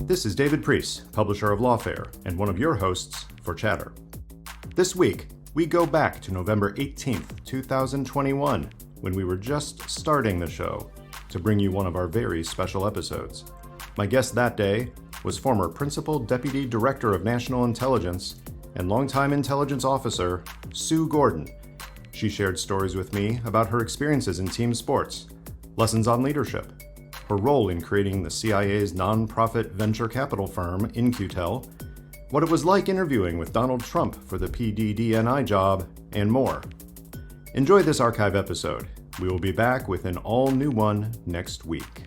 This is David Priess, publisher of Lawfare, and one of your hosts for Chatter. This week, we go back to November 18th, 2021, when we were just starting the show, to bring you one of our very special episodes. My guest that day was former Principal Deputy Director of National Intelligence and longtime intelligence officer, Sue Gordon. She shared stories with me about her experiences in team sports, lessons on leadership, her role in creating the CIA's nonprofit venture capital firm, In-Q-Tel, what it was like interviewing with Donald Trump for the PDDNI job, and more. Enjoy this archive episode. We will be back with an all-new one next week.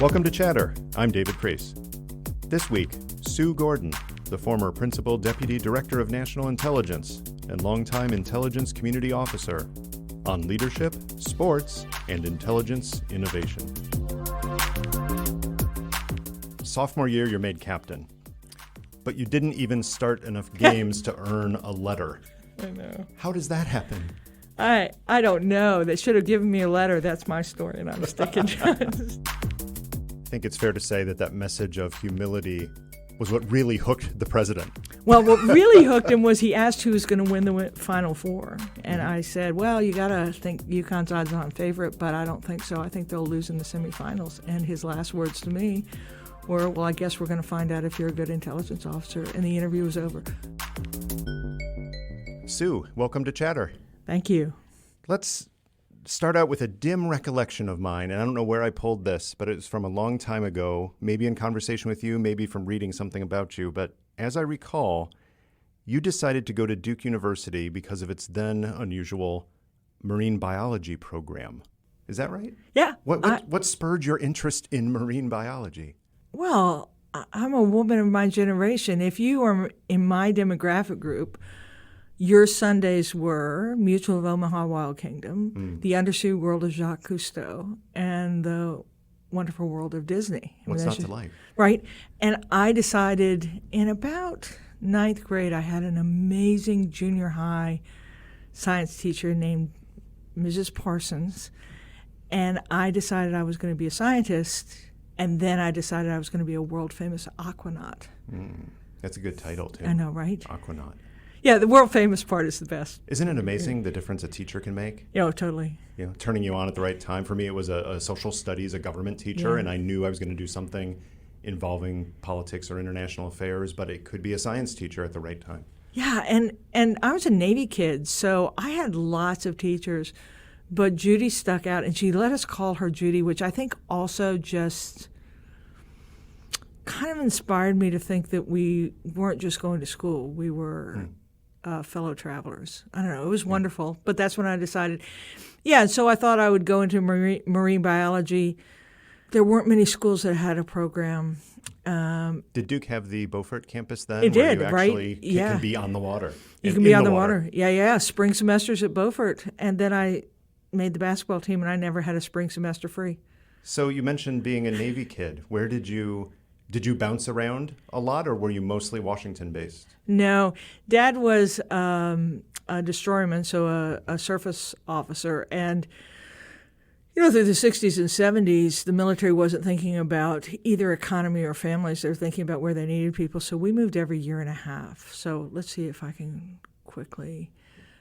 Welcome to Chatter. I'm David Priess. This week, Sue Gordon, the former Principal Deputy Director of National Intelligence and longtime intelligence community officer, on leadership, sports, and intelligence innovation. Sophomore year, you're made captain, but you didn't even start enough games to earn a letter. I know. How does that happen? I don't know. They should have given me a letter. That's my story, and I'm sticking to it. I think it's fair to say that message of humility was what really hooked the president. Well, what really hooked him was he asked who was going to win the Final Four. And I said, well, you got to think Uconn's odds-on favorite, but I don't think so. I think they'll lose in the semifinals. And his last words to me were, well, I guess we're going to find out if you're a good intelligence officer. And the interview was over. Sue, welcome to Chatter. Thank you. Let's start out with a dim recollection of mine, and I don't know where I pulled this, but it's from a long time ago, maybe in conversation with you, maybe from reading something about you. But as I recall, you decided to go to Duke University because of its then unusual marine biology program. Is that right? Yeah. What spurred your interest in marine biology? Well, I'm a woman of my generation. If you are in my demographic group, your Sundays were Mutual of Omaha Wild Kingdom, The Undersea World of Jacques Cousteau, and The Wonderful World of Disney. What's not to like? Right. And I decided in about ninth grade, I had an amazing junior high science teacher named Mrs. Parsons, and I decided I was going to be a scientist, and then I decided I was going to be a world-famous aquanaut. That's a good title, too. I know, right? Aquanaut. Yeah, the world-famous part is the best. Isn't it amazing the difference a teacher can make? Yeah, totally. You know, turning you on at the right time. For me, it was a social studies, a government teacher, and I knew I was going to do something involving politics or international affairs, but it could be a science teacher at the right time. Yeah, and I was a Navy kid, so I had lots of teachers, but Judy stuck out, and she let us call her Judy, which I think also just kind of inspired me to think that we weren't just going to school. We were fellow travelers. I don't know. It was wonderful, but that's when I decided. Yeah, and so I thought I would go into marine biology. There weren't many schools that had a program. Did Duke have the Beaufort campus then? It did, you right? actually can be on the water. You can be on the water. Yeah. Spring semesters at Beaufort. And then I made the basketball team, and I never had a spring semester free. So you mentioned being a Navy kid. Where did you bounce around a lot, or were you mostly Washington-based? No. Dad was a destroyerman, so a surface officer. And, through the 60s and 70s, the military wasn't thinking about either economy or families. They were thinking about where they needed people. So we moved every year and a half. So let's see if I can quickly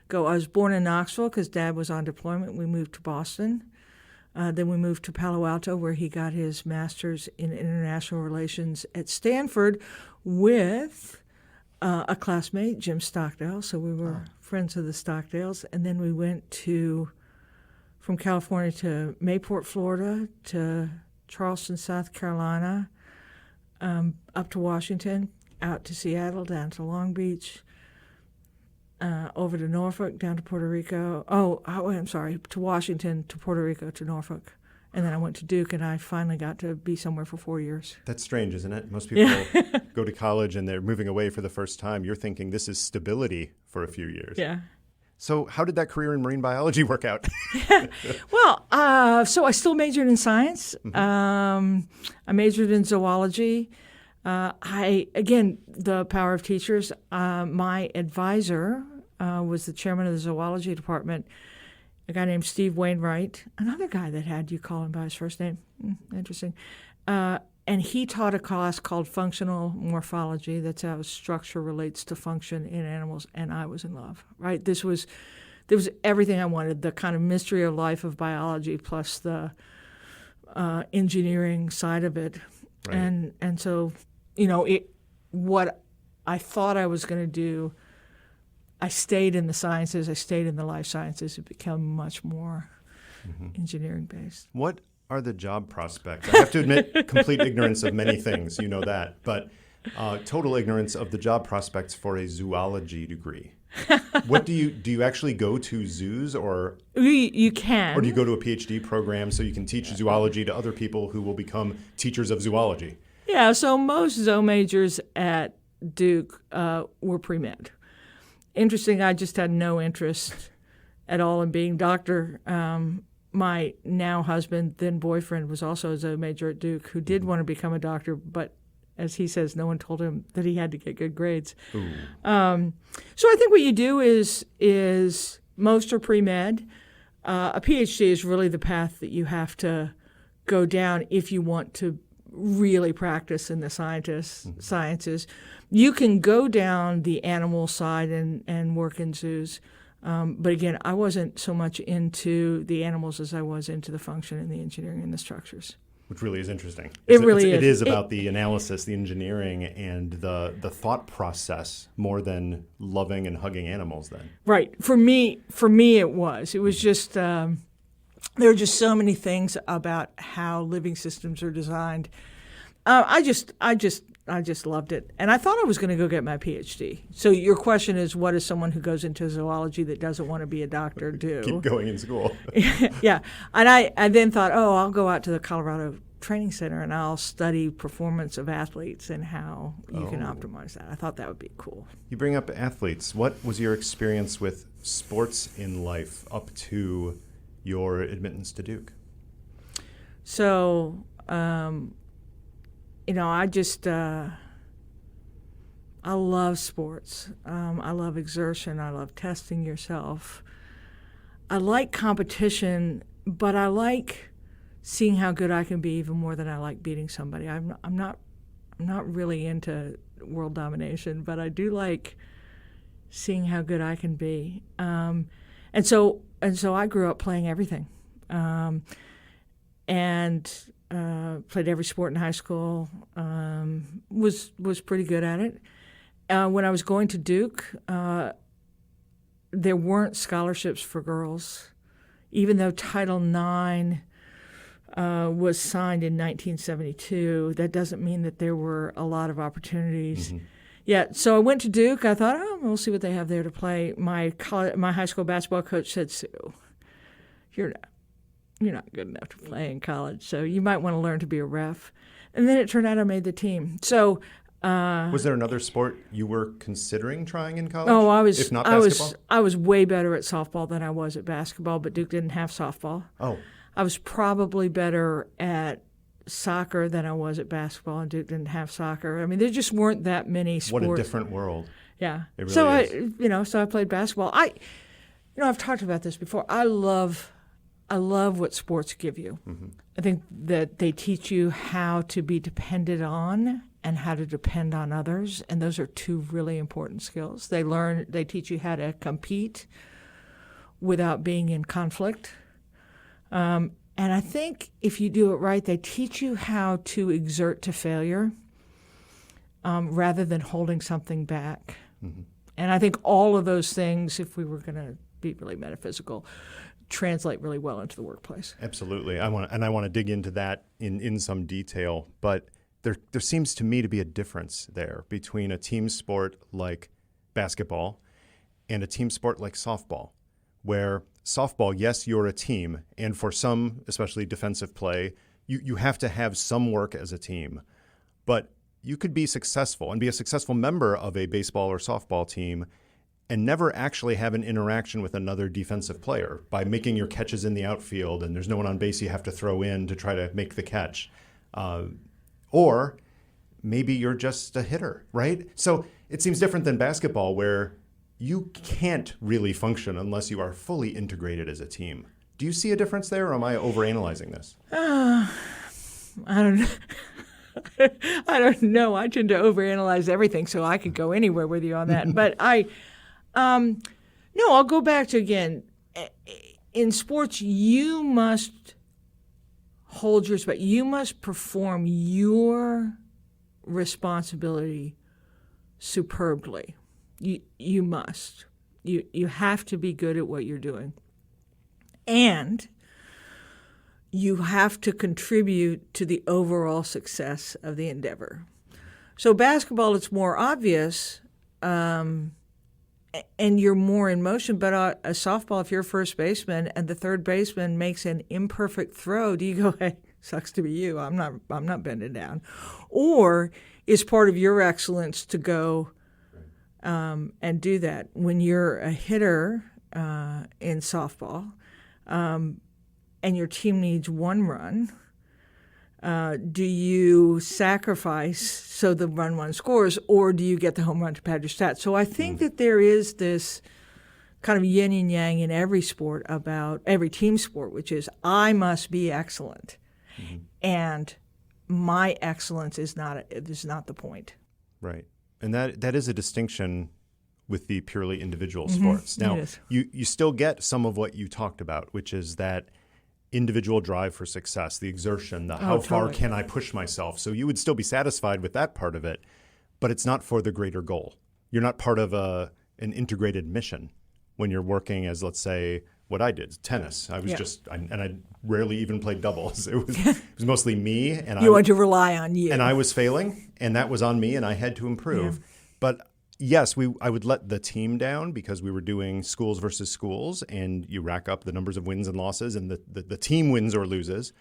go. I was born in Knoxville because Dad was on deployment. We moved to Boston. Then we moved to Palo Alto, where he got his master's in international relations at Stanford with a classmate, Jim Stockdale. So we were friends of the Stockdales. And then we went from California to Mayport, Florida, to Charleston, South Carolina, up to Washington, out to Seattle, down to Long Beach, over to Norfolk, down to Puerto Rico. To Washington, to Puerto Rico, to Norfolk. And then I went to Duke, and I finally got to be somewhere for 4 years. That's strange, isn't it? Most people go to college and they're moving away for the first time. You're thinking this is stability for a few years. Yeah. So how did that career in marine biology work out? Well, so I still majored in science. Mm-hmm. I majored in zoology. The power of teachers. My advisor was the chairman of the zoology department, a guy named Steve Wainwright, another guy that had you call him by his first name. Interesting. And he taught a class called Functional Morphology. That's how structure relates to function in animals, and I was in love, right? There was everything I wanted, the kind of mystery of life of biology plus the engineering side of it. Right. And so, what I thought I was going to do, I stayed in the sciences, I stayed in the life sciences. It became much more engineering based. What are the job prospects? I have to admit, complete ignorance of many things, you know that, but total ignorance of the job prospects for a zoology degree. What do you actually go to zoos, or you can, or do you go to a PhD program so you can teach zoology to other people who will become teachers of zoology? Yeah, so most zoo majors at Duke were pre-med. Interesting, I just had no interest at all in being doctor. My now husband, then boyfriend, was also a zoo major at Duke who did want to become a doctor, but as he says, no one told him that he had to get good grades. So I think what you do is most are pre-med. A PhD is really the path that you have to go down if you want to really practice in the sciences. You can go down the animal side and work in zoos. But again, I wasn't so much into the animals as I was into the function and the engineering and the structures. Which really is interesting. It is about the analysis, the engineering, and the thought process more than loving and hugging animals then. Right. For me, it was. It was just, there are just so many things about how living systems are designed. I just loved it. And I thought I was going to go get my PhD. So your question is, what does someone who goes into zoology that doesn't want to be a doctor do? Keep going in school. Yeah. And I then thought, I'll go out to the Colorado Training Center and I'll study performance of athletes and how you can optimize that. I thought that would be cool. You bring up athletes. What was your experience with sports in life up to your admittance to Duke? So, I love sports. I love exertion. I love testing yourself. I like competition, but I like seeing how good I can be even more than I like beating somebody. I'm not really into world domination, but I do like seeing how good I can be. And so I grew up playing everything, and played every sport in high school. Was pretty good at it. When I was going to Duke, there weren't scholarships for girls, even though Title IX was signed in 1972. That doesn't mean that there were a lot of opportunities. Mm-hmm. Yeah, so I went to Duke. I thought, we'll see what they have there to play. My high school basketball coach said, Sue, you're not good enough to play in college, so you might want to learn to be a ref. And then it turned out I made the team. So, was there another sport you were considering trying in college? Oh, if not basketball? I was way better at softball than I was at basketball, but Duke didn't have softball. Oh. I was probably better at soccer than I was at basketball, and Duke didn't have soccer. I mean, there just weren't that many sports. What a different world. Yeah. It really is. So I played basketball. I've talked about this before. I love what sports give you. Mm-hmm. I think that they teach you how to be dependent on and how to depend on others, and those are two really important skills. They teach you how to compete without being in conflict. And I think if you do it right, they teach you how to exert to failure rather than holding something back. Mm-hmm. And I think all of those things, if we were going to be really metaphysical, translate really well into the workplace. Absolutely. I want to dig into that in some detail, but there seems to me to be a difference there between a team sport like basketball and a team sport like softball, where softball, yes, you're a team, and for some, especially defensive play, you have to have some work as a team. But you could be successful and be a successful member of a baseball or softball team and never actually have an interaction with another defensive player by making your catches in the outfield and there's no one on base you have to throw in to try to make the catch. Or maybe you're just a hitter, right? So it seems different than basketball where you can't really function unless you are fully integrated as a team. Do you see a difference there, or am I overanalyzing this? I don't know. I don't know. I tend to overanalyze everything, so I could go anywhere with you on that. But no, I'll go back to, again, in sports, you must hold your respect. You must perform your responsibility superbly. You must. You have to be good at what you're doing. And you have to contribute to the overall success of the endeavor. So basketball, it's more obvious, and you're more in motion. But a softball, if you're a first baseman and the third baseman makes an imperfect throw, do you go, hey, sucks to be you, I'm not bending down? Or is part of your excellence to go and do that? When you're a hitter in softball, and your team needs one run, do you sacrifice so the run scores, or do you get the home run to pad your stats? So I think that there is this kind of yin and yang in every sport, about every team sport, which is I must be excellent, and my excellence is not the point. Right, and that is a distinction with the purely individual sports. Now, you still get some of what you talked about, which is that individual drive for success, the exertion, the how far can I push myself. So you would still be satisfied with that part of it, but it's not for the greater goal. You're not part of an integrated mission when you're working as, let's say, what I did, tennis. I was and I rarely even played doubles. It was mostly me. And you want to rely on you. And I was failing, and that was on me, and I had to improve. Yeah. But yes, I would let the team down because we were doing schools versus schools, and you rack up the numbers of wins and losses, and the team wins or loses.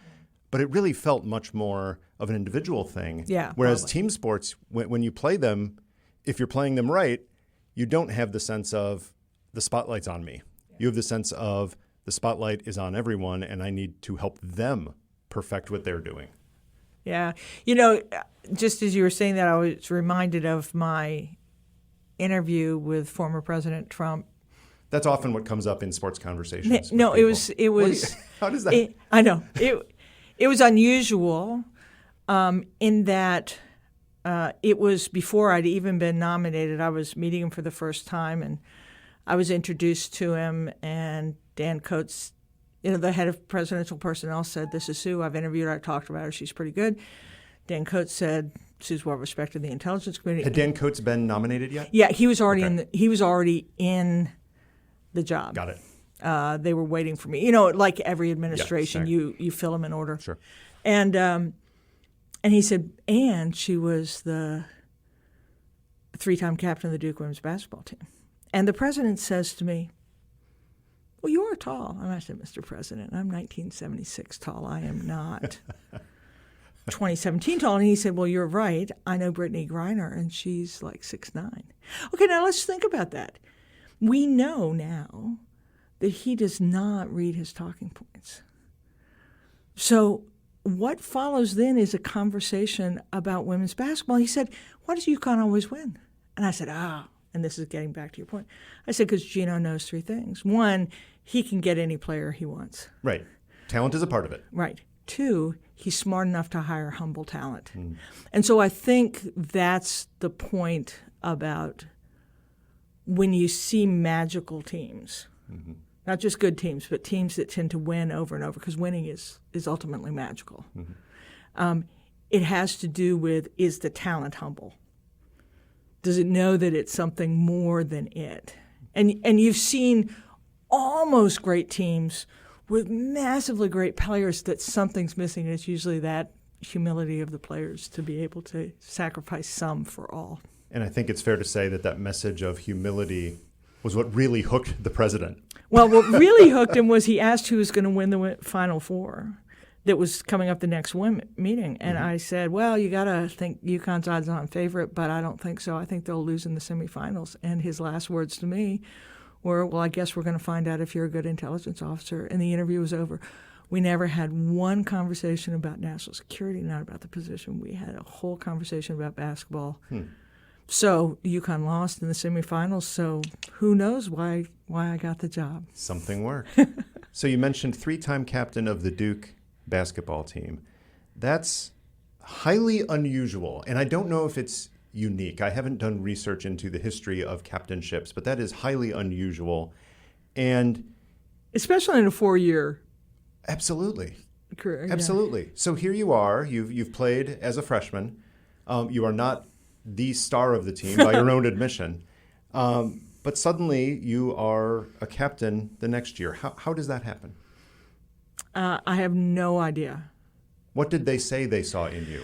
But it really felt much more of an individual thing. Yeah, whereas team sports, when you play them, if you're playing them right, you don't have the sense of the spotlight's on me. You have the sense of the spotlight is on everyone, and I need to help them perfect what they're doing. Yeah. Just as you were saying that, I was reminded of my interview with former President Trump. That's often what comes up in sports conversations. No, it was. How does that? I know it was unusual, in that it was before I'd even been nominated. I was meeting him for the first time, and I was introduced to him. And Dan Coates, the head of presidential personnel, said, "This is Sue. I've interviewed her. I talked about her. She's pretty good." Dan Coates said, "Sue's well respected in the intelligence community." Had Dan Coates been nominated yet? Yeah, he was already in the job. Got it. They were waiting for me. Like every administration, you fill them in order. Sure. And he said, and she was the 3-time captain of the Duke women's basketball team. And the president says to me, "Well, you are tall." And I said, "Mr. President, I'm 1976 tall. I am not 2017 tall." And he said, "Well, you're right. I know Brittany Griner, and she's like 6'9". Okay, now let's think about that. We know now that he does not read his talking points. So what follows then is a conversation about women's basketball. He said, "Why does Uconn always win?" And I said, and this is getting back to your point. I said, because Gino knows 3 things. 1, he can get any player he wants. Right. Talent is a part of it. Right. 2, he's smart enough to hire humble talent. And so I think that's the point about when you see magical teams, not just good teams, but teams that tend to win over and over, because winning is ultimately magical. It has to do with, is the talent humble? Does it know that it's something more than it? And you've seen almost great teams with massively great players that something's missing, and it's usually that humility of the players to be able to sacrifice some for all. And I think it's fair to say that message of humility was what really hooked the president. Well, what really hooked him was he asked who was going to win the Final Four that was coming up the next meeting. And I said, well, you got to think UConn's odds-on favorite, but I don't think so. I think they'll lose in the semifinals. And his last words to me were, well, I guess we're going to find out if you're a good intelligence officer. And the interview was over. We never had one conversation about national security, not about the position. We had a whole conversation about basketball. So Uconn lost in the semifinals, so who knows why I got the job. Something worked. So you mentioned 3-time captain of the Duke basketball team. That's highly unusual, and I don't know if it's unique. I haven't done research into the history of captainships, but that is highly unusual. And especially in a 4-year absolutely career. Absolutely. So here you are. You've played as a freshman. You are not the star of the team by your own admission. But suddenly you are a captain the next year. How does that happen? I have no idea. What did they say they saw in you?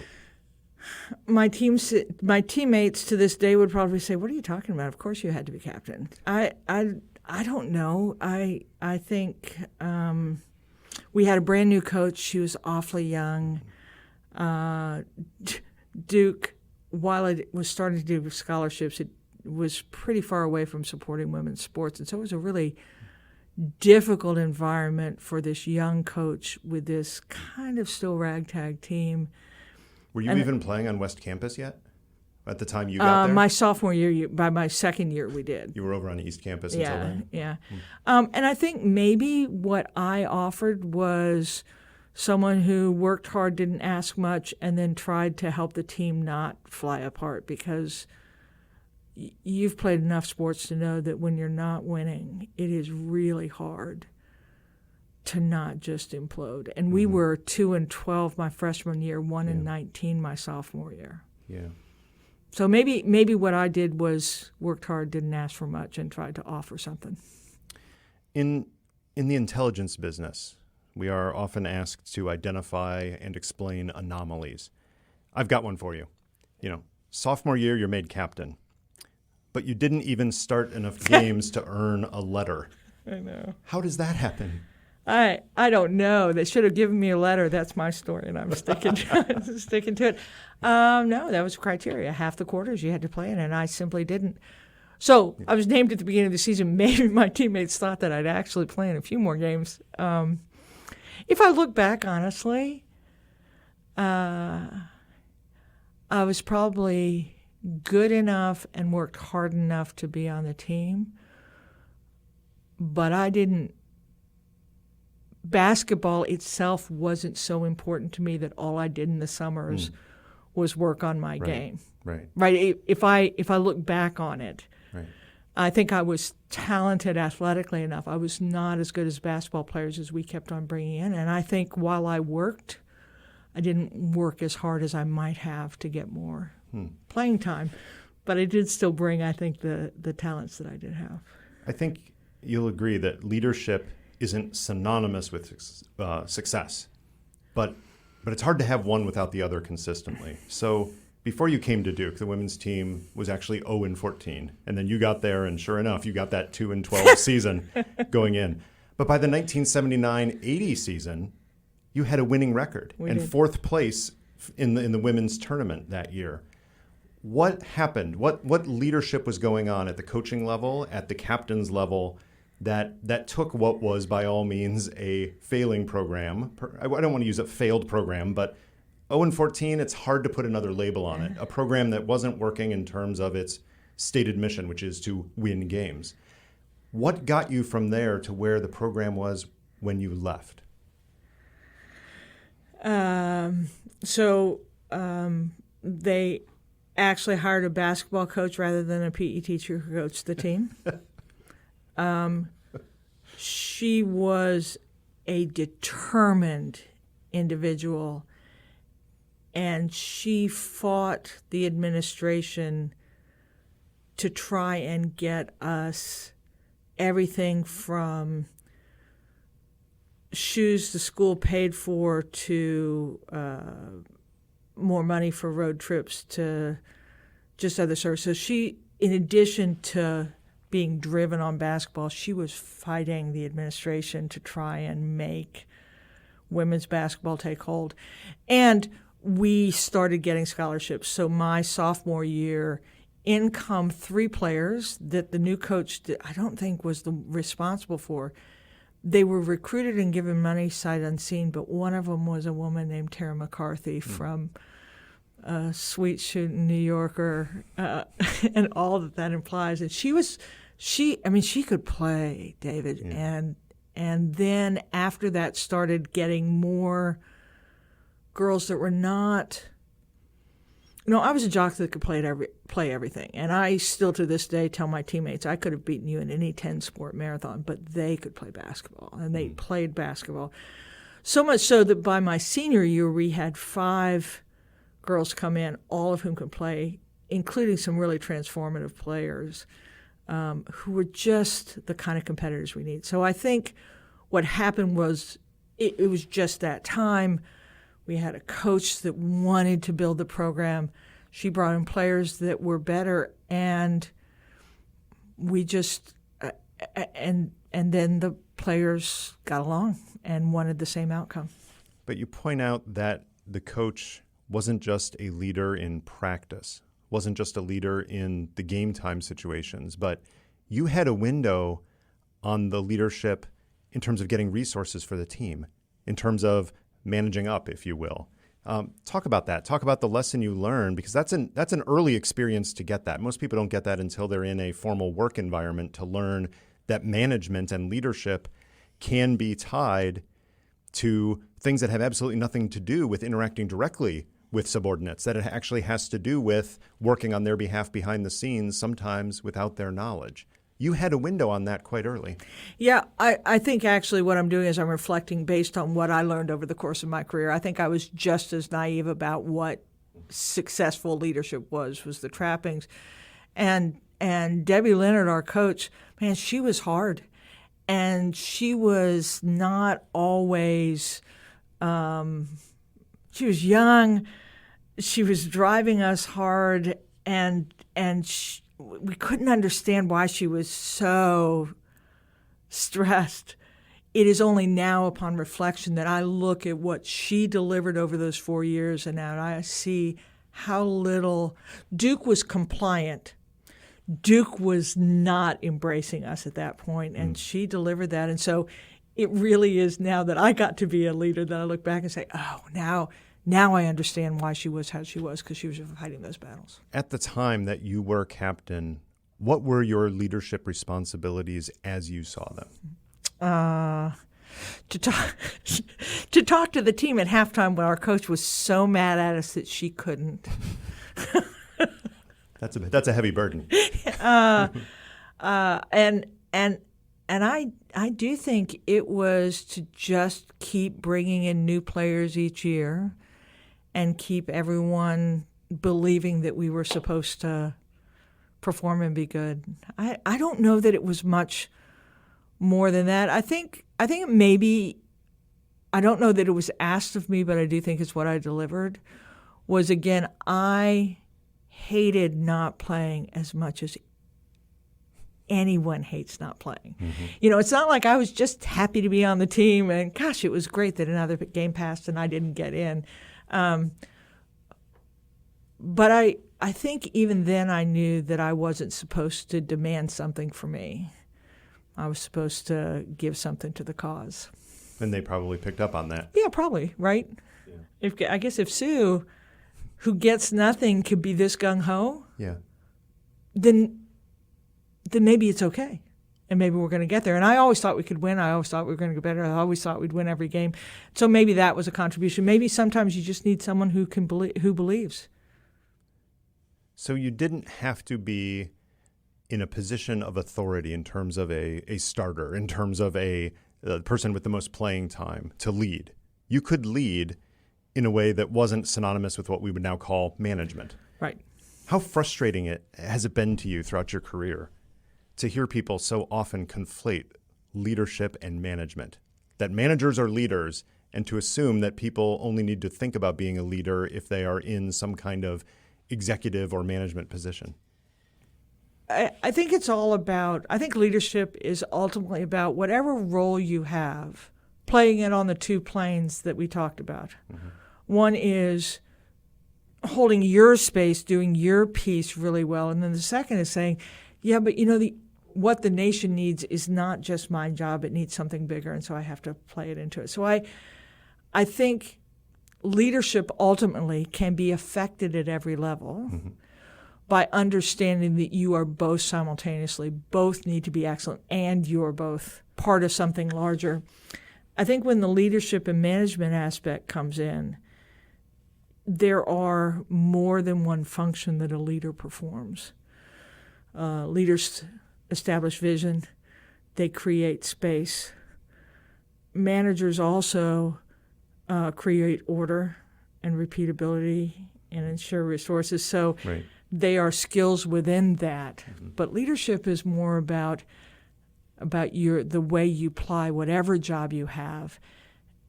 My teammates to this day would probably say, "What are you talking about? Of course you had to be captain." I don't know. I think we had a brand new coach. She was awfully young. Duke, while it was starting to do scholarships, it was pretty far away from supporting women's sports, and so it was a really difficult environment for this young coach with this kind of still ragtag team. Were you even playing on West Campus yet at the time you got there? My sophomore year, by my second year, we did. You were over on East Campus until then? Yeah. And I think maybe what I offered was someone who worked hard, didn't ask much, and then tried to help the team not fly apart, because you've played enough sports to know that when you're not winning, it is really hard to not just implode. And we were 2-12 my freshman year, 1-19 my sophomore year. Yeah. So maybe what I did was worked hard, didn't ask for much, and tried to offer something. In the intelligence business, we are often asked to identify and explain anomalies. I've got one for you. Sophomore year, you're made captain, but you didn't even start enough games to earn a letter. I know. How does that happen? I don't know. They should have given me a letter. That's my story, and I'm sticking to it. No, that was criteria. Half the quarters you had to play in, and I simply didn't. So I was named at the beginning of the season. Maybe my teammates thought that I'd actually play in a few more games. If I look back, honestly, I was probably good enough and worked hard enough to be on the team, but I didn't. Basketball itself wasn't so important to me that all I did in the summers was work on my game. Right. If I look back on it, I think I was talented athletically enough. I was not as good as basketball players as we kept on bringing in, and I think while I worked, I didn't work as hard as I might have to get more playing time, but I did still bring, I think, the talents that I did have. I think you'll agree that leadership isn't synonymous with success, but it's hard to have one without the other consistently. So before you came to Duke, the women's team was actually 0-14, and then you got there, and sure enough, you got that 2-12 season going in. But by the 1979-80 season, you had a winning record and fourth place in the women's tournament that year. What happened? What leadership was going on at the coaching level, at the captain's level, that took what was, by all means, a failing program? I don't want to use a failed program, but 0-14, it's hard to put another label on it. A program that wasn't working in terms of its stated mission, which is to win games. What got you from there to where the program was when you left? They actually hired a basketball coach rather than a PE teacher who coached the team. She was a determined individual, and she fought the administration to try and get us everything from shoes the school paid for to more money for road trips to just other services. So she, in addition to being driven on basketball, she was fighting the administration to try and make women's basketball take hold. And we started getting scholarships. So my sophomore year, in come 3 players that the new coach I don't think was responsible for, they were recruited and given money sight unseen, but one of them was a woman named Tara McCarthy from Sweet Shootin' New Yorker, and all that implies. And she could play, David. Yeah. And then after that started getting more girls that were not, I was a jock that could play everything. And I still to this day tell my teammates I could have beaten you in any 10-sport marathon, but they could play basketball, and they played basketball. So much so that by my senior year, we had 5 girls come in, all of whom could play, including some really transformative players who were just the kind of competitors we need. So I think what happened was it was just that time. We had a coach that wanted to build the program. She brought in players that were better, and we just and then the players got along and wanted the same outcome. But you point out that the coach wasn't just a leader in practice, wasn't just a leader in the game time situations, but you had a window on the leadership in terms of getting resources for the team, in terms of managing up, if you will. Talk about that. Talk about the lesson you learned, because that's an early experience to get that. Most people don't get that until they're in a formal work environment, to learn that management and leadership can be tied to things that have absolutely nothing to do with interacting directly with subordinates, that it actually has to do with working on their behalf behind the scenes, sometimes without their knowledge. You had a window on that quite early. Yeah, I think actually what I'm doing is I'm reflecting based on what I learned over the course of my career. I think I was just as naive about what successful leadership was the trappings. And Debbie Leonard, our coach, man, she was hard. And she was not always, she was young, she was driving us hard, and we couldn't understand why she was so stressed. It is only now upon reflection that I look at what she delivered over those 4 years, and now I see how little. Duke was compliant. Duke was not embracing us at that point, and she delivered that. And so it really is now that I got to be a leader that I look back and say, oh, now I understand why she was how she was, because she was fighting those battles. At the time that you were captain, what were your leadership responsibilities as you saw them? To talk to the team at halftime when our coach was so mad at us that she couldn't. That's a heavy burden. And I do think it was to just keep bringing in new players each year and keep everyone believing that we were supposed to perform and be good. I don't know that it was much more than that. I think maybe, I don't know that it was asked of me, but I do think it's what I delivered, was, again, I hated not playing as much as anyone hates not playing. Mm-hmm. It's not like I was just happy to be on the team and, gosh, it was great that another game passed and I didn't get in. But I think even then I knew that I wasn't supposed to demand something for me. I was supposed to give something to the cause. And they probably picked up on that. Yeah, probably, right? Yeah. I guess if Sue, who gets nothing, could be this gung-ho, yeah, then maybe it's okay. And maybe we're going to get there. And I always thought we could win. I always thought we were going to get better. I always thought we'd win every game. So maybe that was a contribution. Maybe sometimes you just need someone who believes. So you didn't have to be in a position of authority in terms of a starter, in terms of a person with the most playing time to lead. You could lead in a way that wasn't synonymous with what we would now call management. Right. How frustrating has it been to you throughout your career to hear people so often conflate leadership and management, that managers are leaders, and to assume that people only need to think about being a leader if they are in some kind of executive or management position? I think it's all about, I think leadership is ultimately about whatever role you have, playing it on the two planes that we talked about. Mm-hmm. One is holding your space, doing your piece really well. And then the second is saying, yeah, but what the nation needs is not just my job, it needs something bigger, and so I have to play it into it. So I think leadership ultimately can be affected at every level by understanding that you are both simultaneously, both need to be excellent, and you're both part of something larger. I think when the leadership and management aspect comes in, there are more than one function that a leader performs. Leaders establish vision, they create space. Managers also create order and repeatability and ensure resources. So they are skills within that. But leadership is more about the way you apply whatever job you have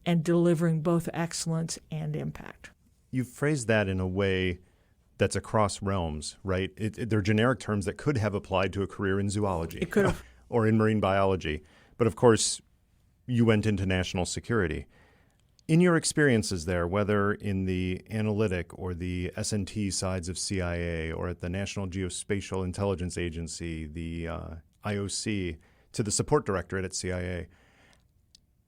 and delivering both excellence and impact. You've phrased that in a way that's across realms, right? They're generic terms that could have applied to a career in zoology. It could have. Or in marine biology. But of course, you went into national security. In your experiences there, whether in the analytic or the S&T sides of CIA or at the National Geospatial Intelligence Agency, the IOC, to the support directorate at CIA,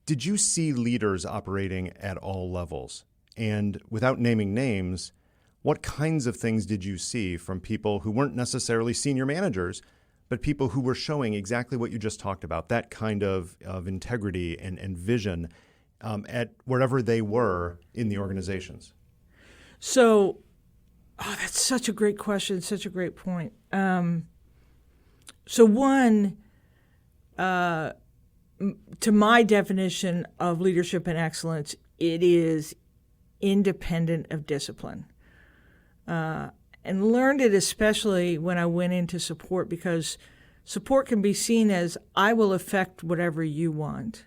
did you see leaders operating at all levels? And without naming names, what kinds of things did you see from people who weren't necessarily senior managers, but people who were showing exactly what you just talked about, that kind of integrity and vision at wherever they were in the organizations? So, that's such a great question, such a great point. So one, to my definition of leadership and excellence, it is independent of discipline. And learned it especially when I went into support, because support can be seen as I will affect whatever you want.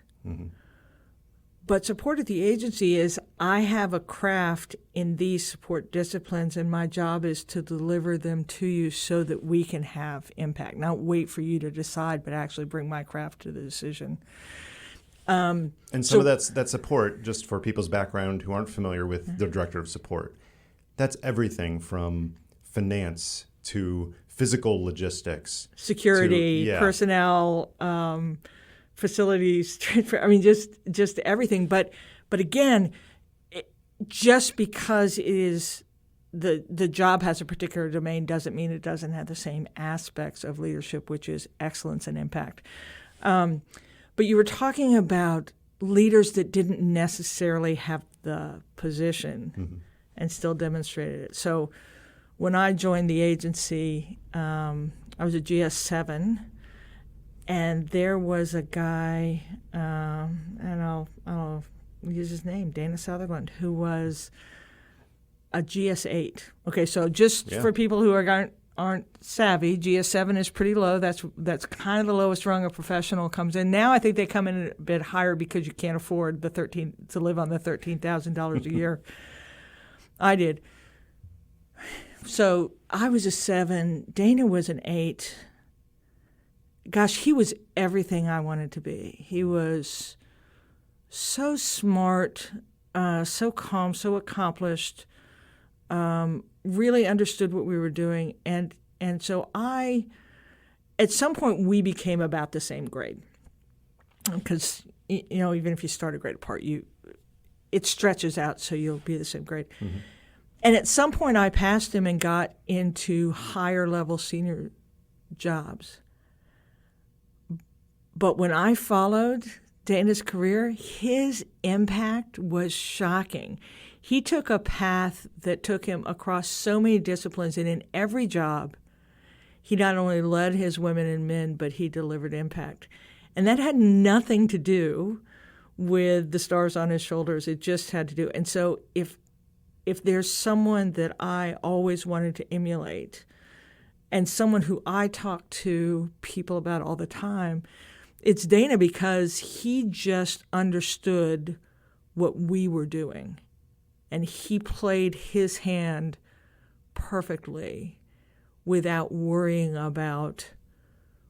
But support at the agency is I have a craft in these support disciplines, and my job is to deliver them to you so that we can have impact. Not wait for you to decide, but actually bring my craft to the decision. And some of that support, just for people's background who aren't familiar with the director of support, that's everything from finance to physical logistics, security, personnel, facilities. I mean, just everything. But again, just because it is the job has a particular domain doesn't mean it doesn't have the same aspects of leadership, which is excellence and impact. But you were talking about leaders that didn't necessarily have the position and still demonstrated it. So when I joined the agency, I was a GS7, and there was a guy, and I'll use his name, Dana Sutherland, who was a GS8. Okay, so just for people who aren't savvy, GS7 is pretty low. That's kind of the lowest rung a professional comes in. Now I think they come in a bit higher because you can't afford to live on the $13,000 a year. I did. So I was a 7. Dana was an 8. Gosh, he was everything I wanted to be. He was so smart, so calm, so accomplished, really understood what we were doing. And so at some point, we became about the same grade. Because, even if you start a grade apart, it stretches out so you'll be the same grade. And at some point, I passed him and got into higher level senior jobs. But when I followed Dana's career, his impact was shocking. He took a path that took him across so many disciplines, and in every job, he not only led his women and men, but he delivered impact. And that had nothing to do with the stars on his shoulders. It just had to do. And so if there's someone that I always wanted to emulate, and someone who I talk to people about all the time, it's Dana, because he just understood what we were doing. And he played his hand perfectly without worrying about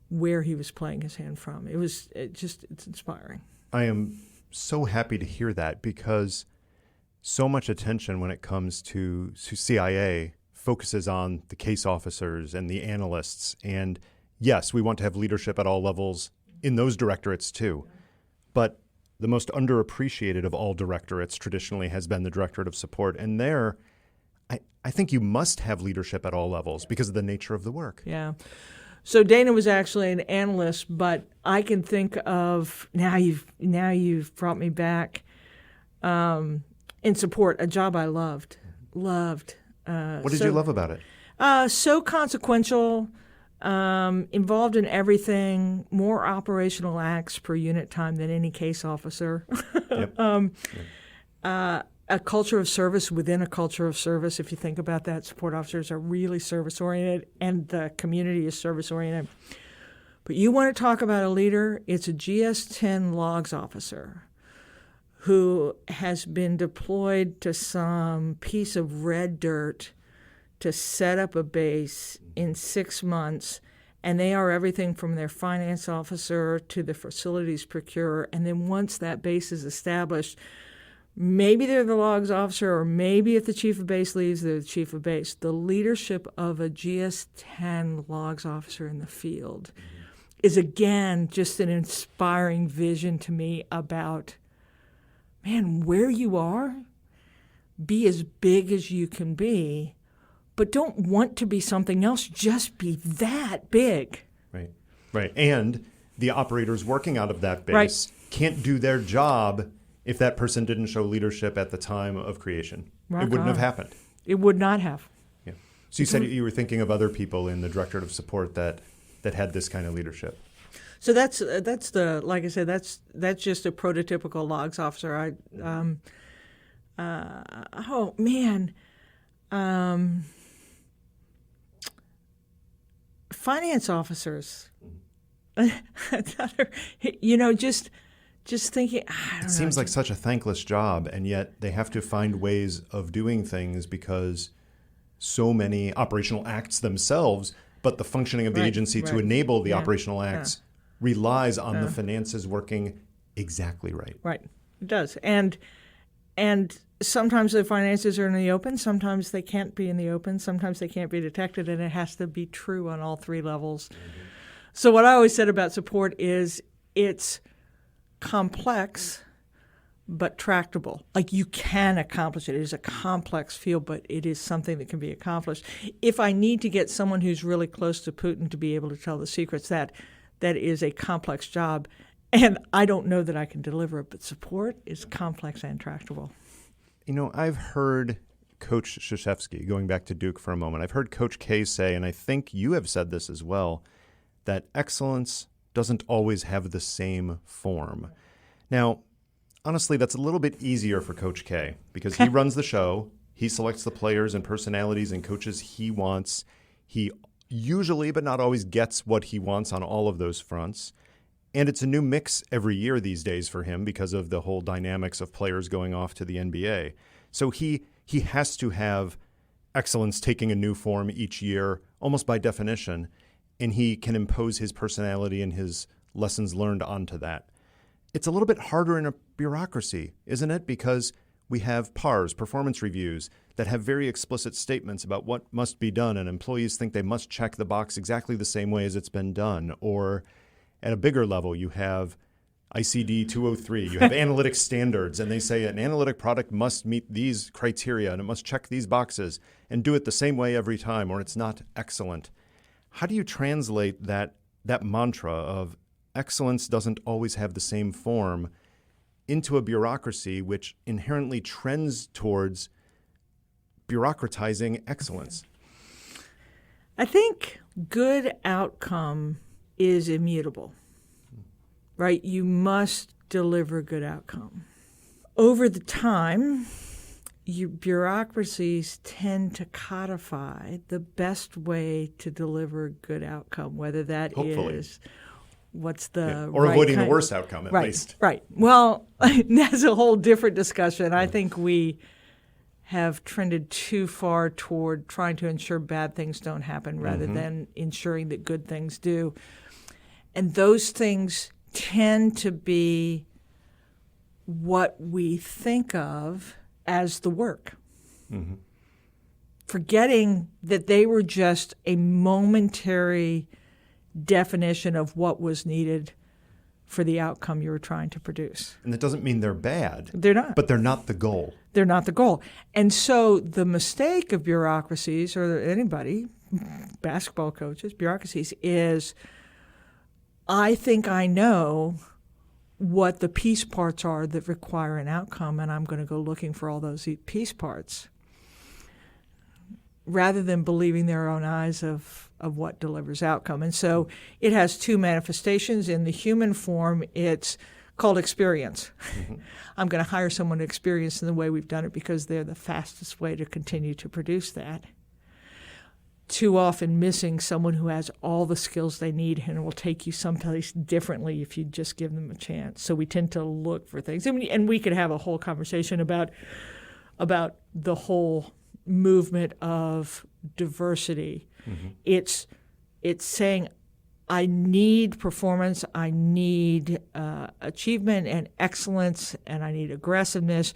where he was playing his hand from. It's inspiring. I am so happy to hear that, because so much attention when it comes to CIA focuses on the case officers and the analysts, and yes, we want to have leadership at all levels in those directorates too. But the most underappreciated of all directorates traditionally has been the Directorate of Support. And there, I think you must have leadership at all levels because of the nature of the work. Yeah. So Dana was actually an analyst, but I can think of now you've brought me back in support, a job I loved. What did you love about it? So consequential, involved in everything, more operational acts per unit time than any case officer. Yep. A culture of service within a culture of service. If you think about that, support officers are really service-oriented, and the community is service-oriented. But you want to talk about a leader, it's a GS-10 logs officer who has been deployed to some piece of red dirt to set up a base in 6 months, and they are everything from their finance officer to the facilities procurer. And then once that base is established, maybe they're the logs officer, or maybe if the chief of base leaves, they're the chief of base. The leadership of a GS-10 logs officer in the field is, again, just an inspiring vision to me about, man, where you are, be as big as you can be, but don't want to be something else, just be that big. Right. And the operators working out of that base can't do their job if that person didn't show leadership at the time of creation. It wouldn't have happened. It would not have. Yeah. So you said you were thinking of other people in the Directorate of Support that had this kind of leadership. So that's the, like I said, that's just a prototypical logs officer. Finance officers. Just thinking, it seems like such a thankless job, and yet they have to find ways of doing things because so many operational acts themselves, but the functioning of the agency to enable the operational acts relies on the finances working exactly right. Right, it does. And sometimes the finances are in the open, sometimes they can't be in the open, sometimes they can't be detected, and it has to be true on all three levels. Mm-hmm. So what I always said about support is it's complex but tractable. Like, you can accomplish it. It is a complex field, but it is something that can be accomplished. If I need to get someone who's really close to Putin to be able to tell the secrets, that is a complex job, and I don't know that I can deliver it, but support is complex and tractable. You know, I've heard Coach Krzyzewski, going back to Duke for a moment, I've heard Coach K say, and I think you have said this as well, that excellence doesn't always have the same form. Now, honestly, that's a little bit easier for Coach K because he runs the show. He selects the players and personalities and coaches he wants. He usually, but not always, gets what he wants on all of those fronts. And it's a new mix every year these days for him because of the whole dynamics of players going off to the NBA. So he has to have excellence taking a new form each year, almost by definition, and he can impose his personality and his lessons learned onto that. It's a little bit harder in a bureaucracy, isn't it? Because we have PARs, performance reviews, that have very explicit statements about what must be done, and employees think they must check the box exactly the same way as it's been done. Or at a bigger level, you have ICD 203, you have analytic standards, and they say an analytic product must meet these criteria, and it must check these boxes, and do it the same way every time, or it's not excellent. How do you translate that mantra of excellence doesn't always have the same form into a bureaucracy which inherently trends towards bureaucratizing excellence? I think good outcome is immutable, right? You must deliver good outcome. Over the time, your bureaucracies tend to codify the best way to deliver good outcome, whether that is what's the or right avoiding kind the worst outcome, at least. Right. Well, that's a whole different discussion. I think we have trended too far toward trying to ensure bad things don't happen rather than ensuring that good things do. And those things tend to be what we think of as the work, forgetting that they were just a momentary definition of what was needed for the outcome you were trying to produce. And that doesn't mean they're bad. They're not. But they're not the goal. They're not the goal. And so the mistake of bureaucracies, or anybody, basketball coaches, bureaucracies, is I think I know what the piece parts are that require an outcome, and I'm going to go looking for all those piece parts, rather than believing their own eyes of what delivers outcome. And so it has two manifestations. In the human form, it's called experience. Mm-hmm. I'm going to hire someone to experience in the way we've done it because they're the fastest way to continue to produce that. Too often missing someone who has all the skills they need and will take you someplace differently if you just give them a chance. So we tend to look for things. And we could have a whole conversation about the whole movement of diversity. Mm-hmm. It's saying, I need performance, I need achievement and excellence, and I need aggressiveness.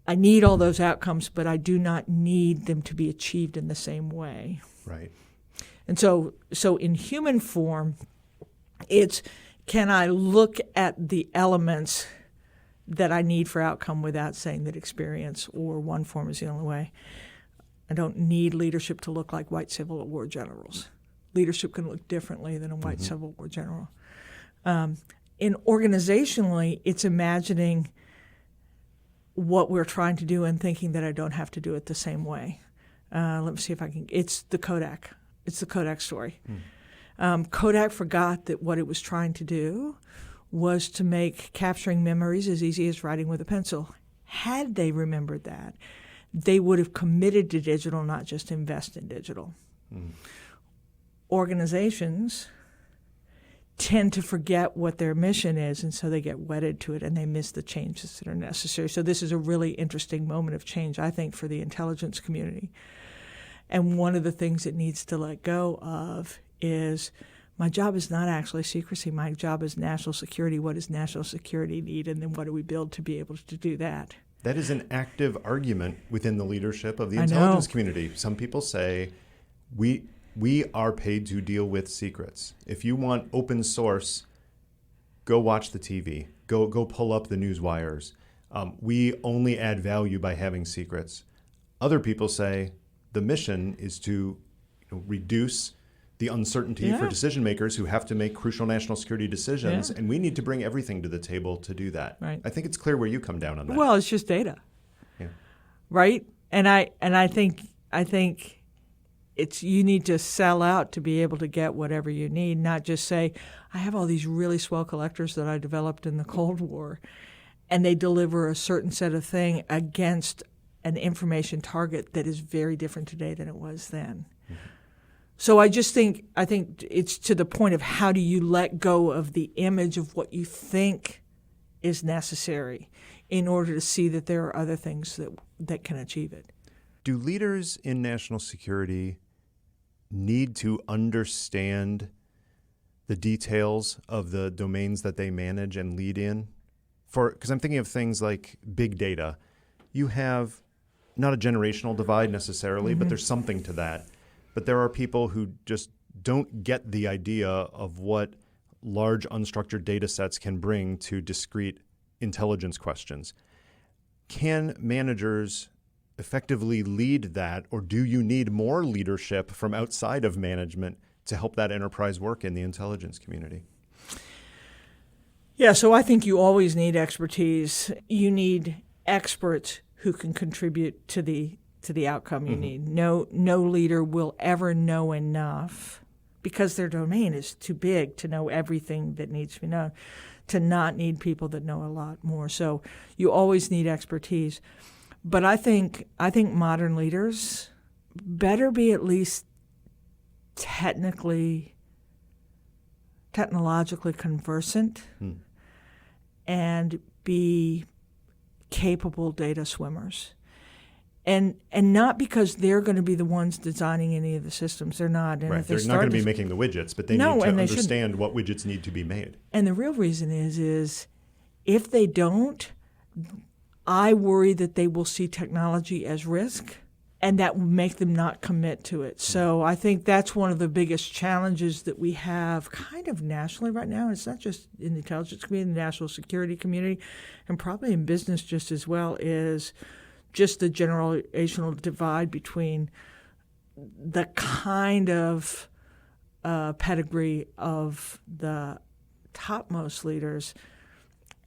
I need all those outcomes, but I do not need them to be achieved in the same way. Right. And so in human form, it's, can I look at the elements that I need for outcome without saying that experience or one form is the only way? I don't need leadership to look like white Civil War generals. Leadership can look differently than a white mm-hmm. Civil War general. In organizationally, it's imagining what we're trying to do and thinking that I don't have to do it the same way. Let me see if I can. It's the Kodak. It's the Kodak story. Kodak forgot that what it was trying to do was to make capturing memories as easy as writing with a pencil. Had they remembered that, they would have committed to digital, not just invest in digital. Organizations tend to forget what their mission is, and so they get wedded to it and they miss the changes that are necessary. So this is a really interesting moment of change, I think, for the intelligence community. And one of the things it needs to let go of is, my job is not actually secrecy. My job is national security. What does national security need? And then what do we build to be able to do that? That is an active argument within the leadership of the intelligence community. Some people say, we are paid to deal with secrets. If you want open source, go watch the TV. Go pull up the news wires. We only add value by having secrets. Other people say the mission is to reduce the uncertainty for decision makers who have to make crucial national security decisions, and we need to bring everything to the table to do that. Right. I think it's clear where you come down on that. Well, it's just data. Yeah. Right? And I think it's, you need to sell out to be able to get whatever you need, not just say, I have all these really swell collectors that I developed in the Cold War, and they deliver a certain set of thing against an information target that is very different today than it was then. Mm-hmm. So I think it's to the point of, how do you let go of the image of what you think is necessary in order to see that there are other things that can achieve it. Do leaders in national security need to understand the details of the domains that they manage and lead in? Because I'm thinking of things like big data. You have not a generational divide necessarily, mm-hmm. but there's something to that. But there are people who just don't get the idea of what large unstructured data sets can bring to discrete intelligence questions. Can managers effectively lead that, or do you need more leadership from outside of management to help that enterprise work in the intelligence community? Yeah, so I think you always need expertise. You need experts who can contribute to the outcome you mm-hmm. need. No leader will ever know enough, because their domain is too big to know everything that needs to be known, to not need people that know a lot more. So you always need expertise. But I think modern leaders better be at least technologically conversant and be capable data swimmers. And not because they're going to be the ones designing any of the systems. They're not. And right. They're not going to be making the widgets, but they need to understand what widgets need to be made. And the real reason is if they don't, I worry that they will see technology as risk and that will make them not commit to it. So I think that's one of the biggest challenges that we have kind of nationally right now. It's not just in the intelligence community, the national security community, and probably in business just as well, is just the generational divide between the kind of pedigree of the topmost leaders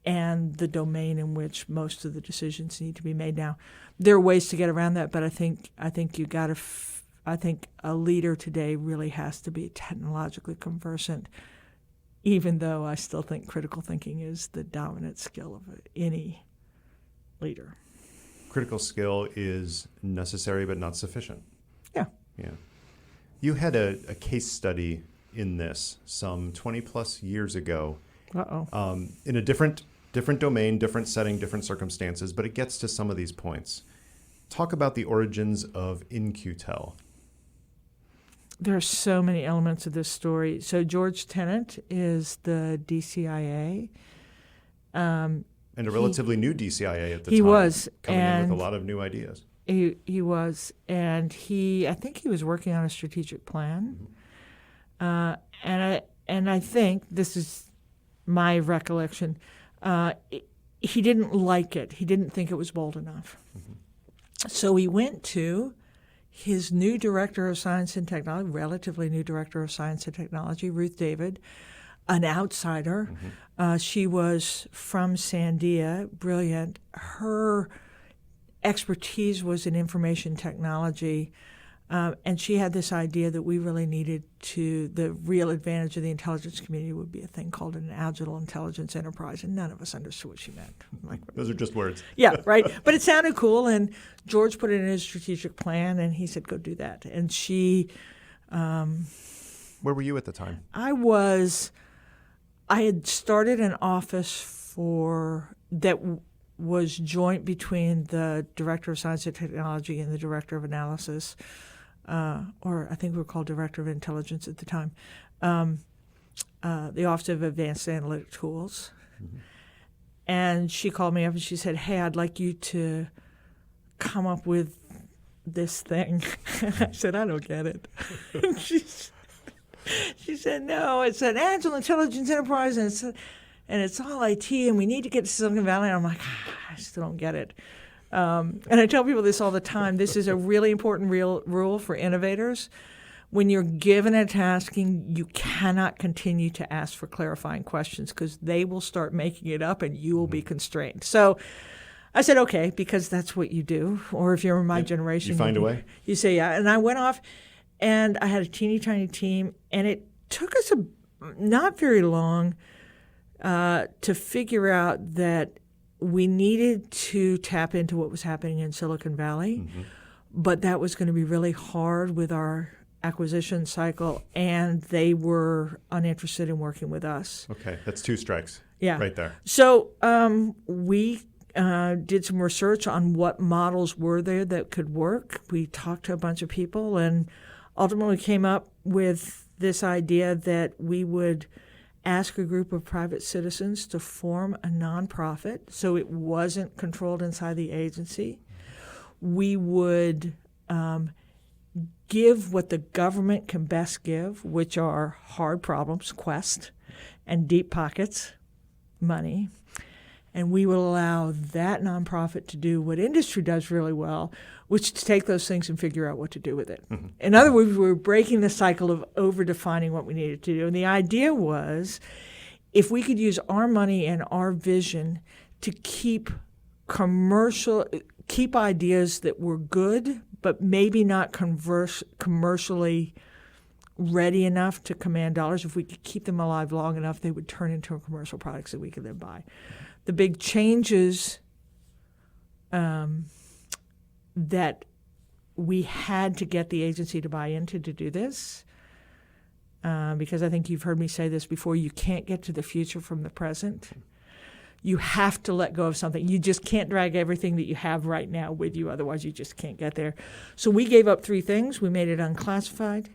and the domain in which most of the decisions need to be made. Now, there are ways to get around that, but I think you got to. I think a leader today really has to be technologically conversant, even though I still think critical thinking is the dominant skill of any leader. Critical skill is necessary but not sufficient. Yeah. Yeah. You had a case study in this some 20 plus years ago. In a different domain, different setting, different circumstances, but it gets to some of these points. Talk about the origins of In-Q-Tel. There are so many elements of this story. So George Tenet is the DCIA. And a relatively new DCIA at the time. He was. Coming in with a lot of new ideas. He was. And I think he was working on a strategic plan. Mm-hmm. And I think, this is my recollection, he didn't like it. He didn't think it was bold enough. Mm-hmm. So he went to his new director of science and technology, relatively new director of science and technology, Ruth David, an outsider. Mm-hmm. She was from Sandia, brilliant. Her expertise was in information technology, and she had this idea that we really needed the real advantage of the intelligence community would be a thing called an agile intelligence enterprise, and none of us understood what she meant. Those are just words. Yeah, right. But it sounded cool, and George put it in his strategic plan, and he said, go do that. And she... Where were you at the time? I had started an office that was joint between the director of science and technology and the director of analysis, or I think we were called director of intelligence at the time, the Office of Advanced Analytic Tools. Mm-hmm. And she called me up and she said, hey, I'd like you to come up with this thing. I said, I don't get it. And she said, no, it's an agile intelligence enterprise, and it's all IT, and we need to get to Silicon Valley. And I'm like, I still don't get it. And I tell people this all the time. This is a really important rule for innovators. When you're given a tasking, you cannot continue to ask for clarifying questions because they will start making it up and you will be constrained. So I said, okay, because that's what you do. Or if you're in my generation. You find a way? You say, yeah. And I went off, and I had a teeny tiny team, and it took us not very long to figure out that we needed to tap into what was happening in Silicon Valley, mm-hmm. but that was going to be really hard with our acquisition cycle, and they were uninterested in working with us. Okay, that's two strikes. Yeah, right there. So we did some research on what models were there that could work. We talked to a bunch of people and ultimately came up with this idea that we would ask a group of private citizens to form a nonprofit so it wasn't controlled inside the agency. We would give what the government can best give, which are hard problems, quest, and deep pockets, money. And we will allow that nonprofit to do what industry does really well, which is to take those things and figure out what to do with it. Mm-hmm. In other words, we were breaking the cycle of over-defining what we needed to do. And the idea was if we could use our money and our vision to keep ideas that were good, but maybe not commercially ready enough to command dollars, if we could keep them alive long enough, they would turn into commercial products that we could then buy. The big changes that we had to get the agency to buy into to do this, because I think you've heard me say this before, you can't get to the future from the present. You have to let go of something. You just can't drag everything that you have right now with you, otherwise you just can't get there. So we gave up three things. We made it unclassified.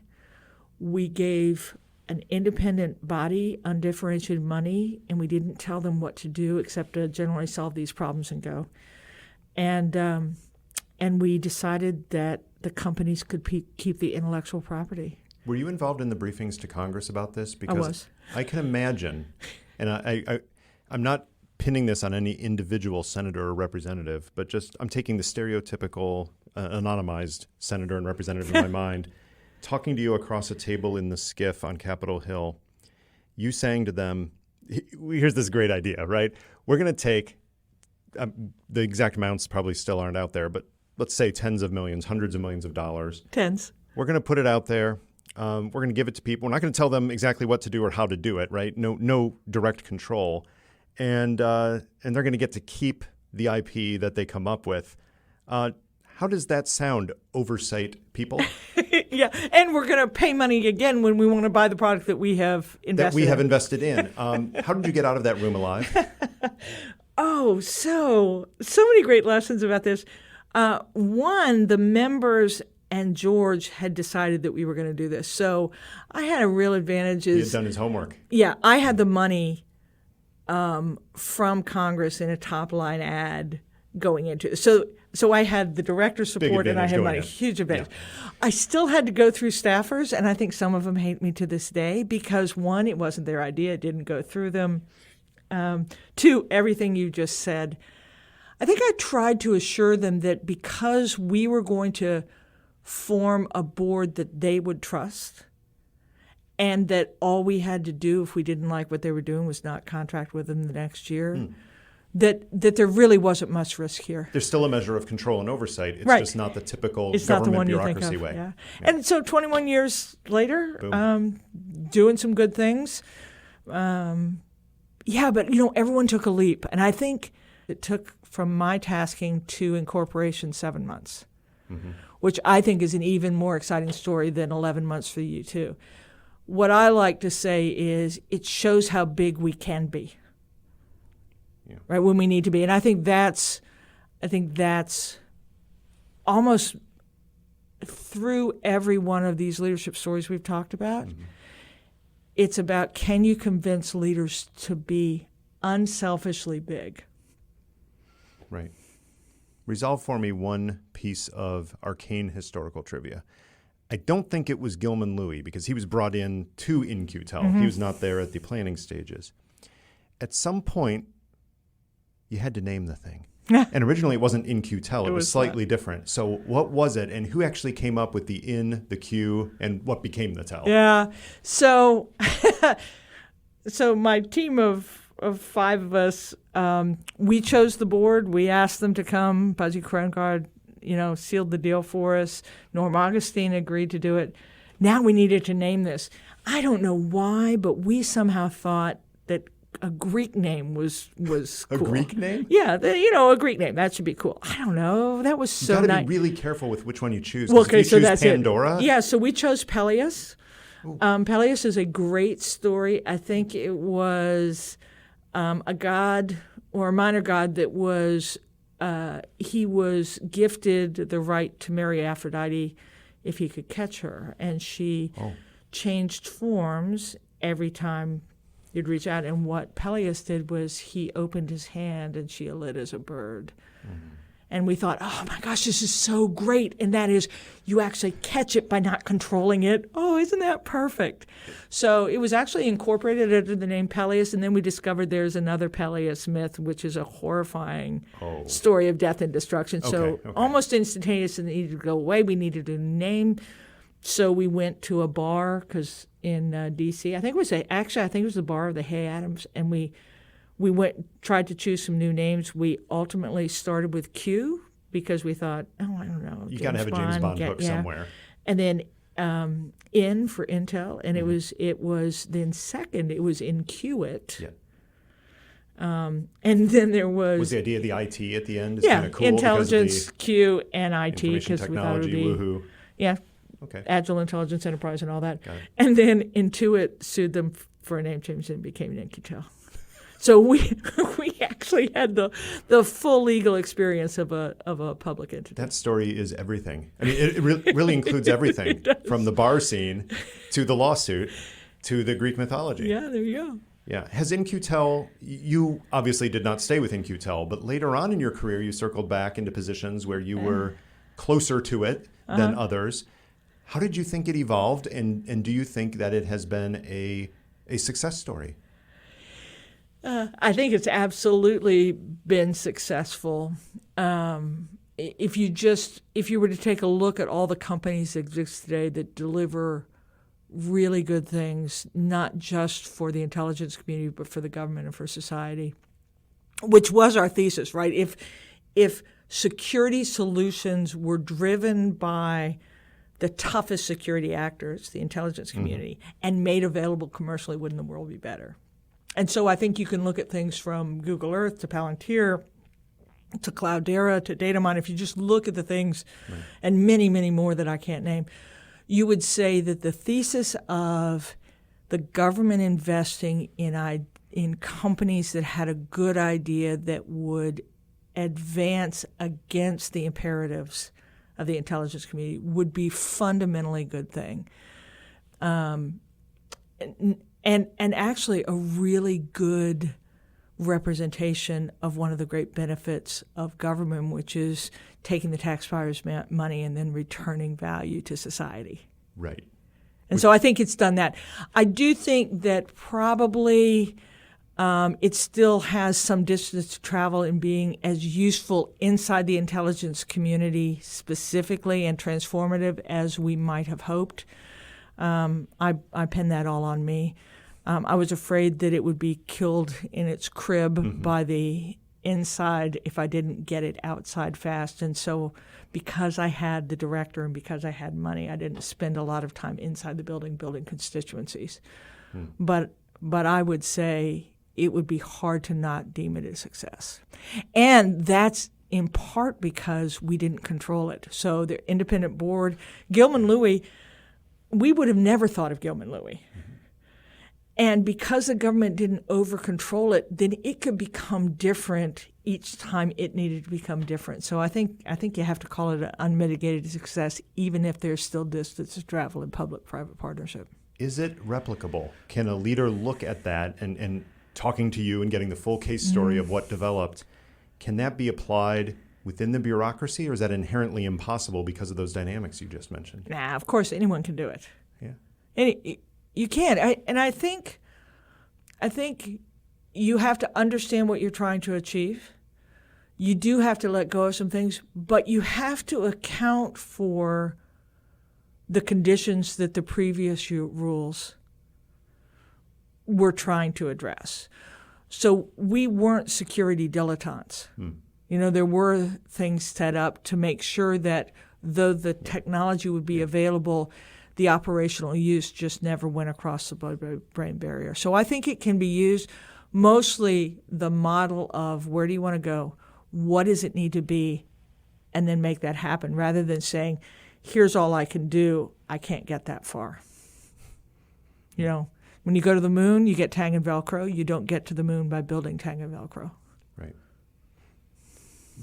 We gave an independent body undifferentiated money, and we didn't tell them what to do except to generally solve these problems and go. And we decided that the companies could keep the intellectual property. Were you involved in the briefings to Congress about this? Because I was. I can imagine, and I'm not pinning this on any individual senator or representative, but just I'm taking the stereotypical anonymized senator and representative in my mind, talking to you across a table in the skiff on Capitol Hill, you saying to them, here's this great idea, right? We're going to take, the exact amounts probably still aren't out there, but let's say tens of millions, hundreds of millions of dollars. Tens. We're going to put it out there. We're going to give it to people. We're not going to tell them exactly what to do or how to do it, right? No direct control. And they're going to get to keep the IP that they come up with. How does that sound, oversight people? Yeah, and we're going to pay money again when we want to buy the product that we have invested in. How did you get out of that room alive? Oh, so many great lessons about this. One, the members and George had decided that we were going to do this. So I had a real advantage. He had done his homework. Yeah, I had the money from Congress in a top-line ad going into it. So I had the director's support and I had money. Huge advantage. Yeah. I still had to go through staffers, and I think some of them hate me to this day because, one, it wasn't their idea. It didn't go through them. Two, everything you just said. I think I tried to assure them that because we were going to form a board that they would trust and that all we had to do if we didn't like what they were doing was not contract with them the next year, that there really wasn't much risk here. There's still a measure of control and oversight. It's just not the typical it's government not the one bureaucracy you think of, way. Yeah. And so 21 years later, doing some good things. But, everyone took a leap. And I think it took from my tasking to incorporation 7 months, which I think is an even more exciting story than 11 months for you, too. What I like to say is it shows how big we can be. Right, when we need to be. And I think that's almost through every one of these leadership stories we've talked about. It's about, can you convince leaders to be unselfishly big? Right. Resolve for me one piece of arcane historical trivia. I don't think it was Gilman Louie because he was brought in to In-Q-Tel. He was not there at the planning stages. At some point, you had to name the thing. And originally it wasn't In-Q-Tel. It was slightly different. So what was it, and who actually came up with the in, the Q, and what became the Tel? Yeah. So my team of 5 of us, we chose the board. We asked them to come. Buzzy Kronkard, sealed the deal for us. Norm Augustine agreed to do it. Now we needed to name this. I don't know why, but we somehow thought that a Greek name was cool. A Greek name? Yeah, a Greek name. That should be cool. I don't know. That was so nice. You got to be really careful with which one you choose. Well, okay, if you choose that's Pandora? it. Yeah, so we chose Peleus. Peleus is a great story. I think it was a god or a minor god that was he was gifted the right to marry Aphrodite if he could catch her, and she changed forms every time you'd reach out. And what Peleus did was he opened his hand and she lit as a bird. And we thought, oh my gosh, this is so great. And that is, you actually catch it by not controlling it. Oh, isn't that perfect? So it was actually incorporated under the name Peleus. And then we discovered there's another Peleus myth, which is a horrifying story of death and destruction. So almost instantaneous, and it needed to go away. We needed a name. So we went to a bar because in D.C., I think it was the bar of the Hay Adams, and we tried to choose some new names. We ultimately started with Q because we thought, I don't know, you got to have a James Bond hook somewhere. And then In for Intel, and it was then second. It was In-Q-It. Yeah. And then there was the idea of the IT at the end? Yeah, cool intelligence, Q, and IT because we thought it would be woohoo. Yeah. Okay. Agile Intelligence Enterprise and all that. And then Intuit sued them for a name change and became In-Q-Tel. So we actually had the full legal experience of a public entity. That story is everything. I mean, it really includes everything from the bar scene to the lawsuit to the Greek mythology. Yeah, there you go. Yeah. Has In-Q-Tel, you obviously did not stay with In-Q-Tel, but later on in your career, you circled back into positions where you were closer to it than others. How did you think it evolved, and do you think that it has been a success story? I think it's absolutely been successful. If you were to take a look at all the companies that exist today that deliver really good things, not just for the intelligence community, but for the government and for society, which was our thesis, right? If security solutions were driven by the toughest security actors, the intelligence community, and made available commercially, wouldn't the world be better? And so I think you can look at things from Google Earth to Palantir to Cloudera to Datamine. If you just look at the things, and many, many more that I can't name, you would say that the thesis of the government investing in companies that had a good idea that would advance against the imperatives of the intelligence community would be fundamentally a good thing. And actually a really good representation of one of the great benefits of government, which is taking the taxpayers' money and then returning value to society. Right. And so I think it's done that. I do think that probably it still has some distance to travel in being as useful inside the intelligence community specifically and transformative as we might have hoped. I pin that all on me. I was afraid that it would be killed in its crib by the inside if I didn't get it outside fast. And so because I had the director and because I had money, I didn't spend a lot of time inside the building constituencies. But I would say it would be hard to not deem it a success. And that's in part because we didn't control it. So the independent board, Gilman-Louie, we would have never thought of Gilman-Louie. And because the government didn't over-control it, then it could become different each time it needed to become different. So I think you have to call it an unmitigated success, even if there's still distance to travel in public-private partnership. Is it replicable? Can a leader look at that and talking to you and getting the full case story of what developed, can that be applied within the bureaucracy, or is that inherently impossible because of those dynamics you just mentioned? Nah, of course anyone can do it. Yeah. You can. I think you have to understand what you're trying to achieve. You do have to let go of some things, but you have to account for the conditions that the previous rules were trying to address. So we weren't security dilettantes. You know, there were things set up to make sure that though the technology would be available, the operational use just never went across the blood-brain barrier. So I think it can be used mostly the model of where do you want to go, what does it need to be, and then make that happen, rather than saying, here's all I can do, I can't get that far. You know, when you go to the moon, you get tang and Velcro. You don't get to the moon by building tang and Velcro. Right.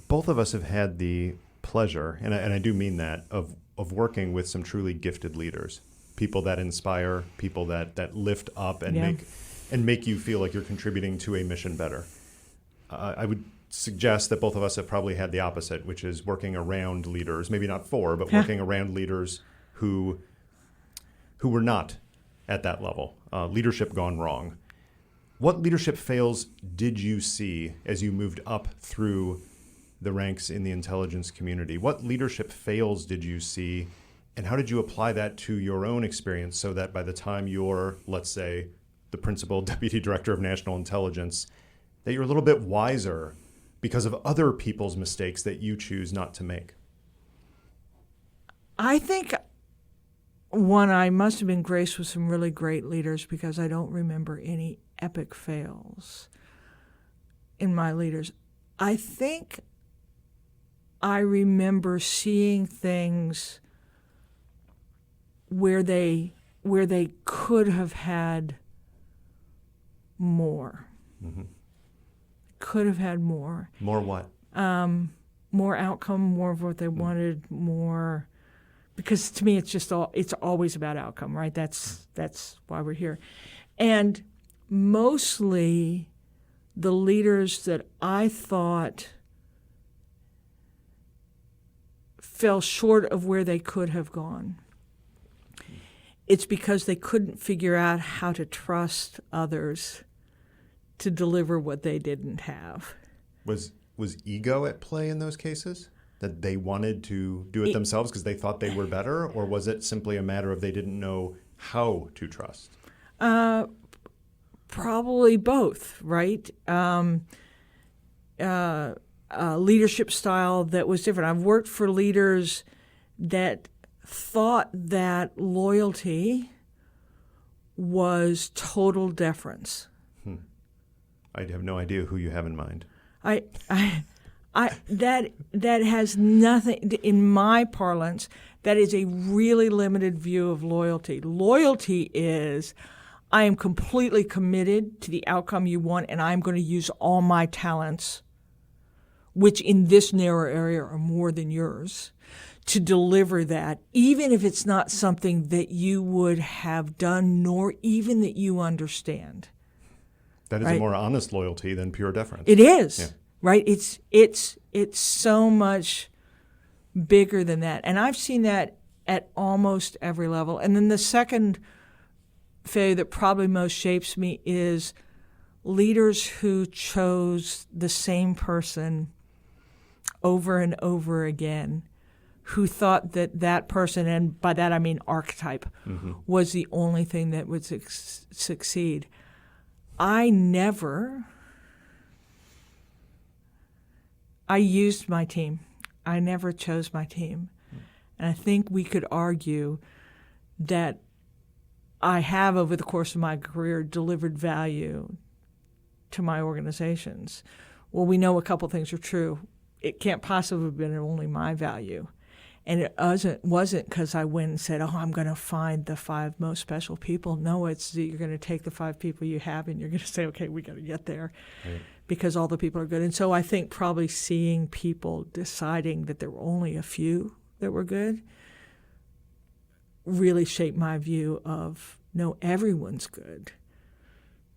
Both of us have had the pleasure, and I do mean that, of working with some truly gifted leaders, people that inspire, people that lift up and make you feel like you're contributing to a mission better. I would suggest that both of us have probably had the opposite, which is working around leaders, maybe not for, but working around leaders who were not at that level, leadership gone wrong. What leadership fails did you see as you moved up through the ranks in the intelligence community? What leadership fails did you see, and how did you apply that to your own experience so that by the time you're, let's say, the principal deputy director of national intelligence, that you're a little bit wiser because of other people's mistakes that you choose not to make? I think, one, I must have been graced with some really great leaders because I don't remember any epic fails in my leaders. I think I remember seeing things where they could have had more. Could have had more. More what? More outcome, more of what they wanted, more. Because to me, it's always about outcome, right? That's why we're here, and mostly the leaders that I thought fell short of where they could have gone. It's because they couldn't figure out how to trust others to deliver what they didn't have. Was ego at play in those cases? That they wanted to do it themselves because they thought they were better? Or was it simply a matter of they didn't know how to trust? Probably both, right? Leadership style that was different. I've worked for leaders that thought that loyalty was total deference. I have no idea who you have in mind. That has nothing, in my parlance, that is a really limited view of loyalty. Loyalty is, I am completely committed to the outcome you want, and I'm going to use all my talents, which in this narrow area are more than yours, to deliver that, even if it's not something that you would have done, nor even that you understand. That is right? a more honest loyalty than pure deference. It is, yeah. Right? It's so much bigger than that. And I've seen that at almost every level. And then the second failure that probably most shapes me is leaders who chose the same person over and over again, who thought that that person, and by that I mean archetype, was the only thing that would succeed. I used my team. I never chose my team. And I think we could argue that I have, over the course of my career, delivered value to my organizations. Well, we know a couple things are true. It can't possibly have been only my value. And it wasn't because I went and said, I'm going to find the 5 most special people. No, it's that you're going to take the 5 people you have and you're going to say, okay, we got to get there. Right. Because all the people are good. And so I think probably seeing people deciding that there were only a few that were good really shaped my view of, no, everyone's good.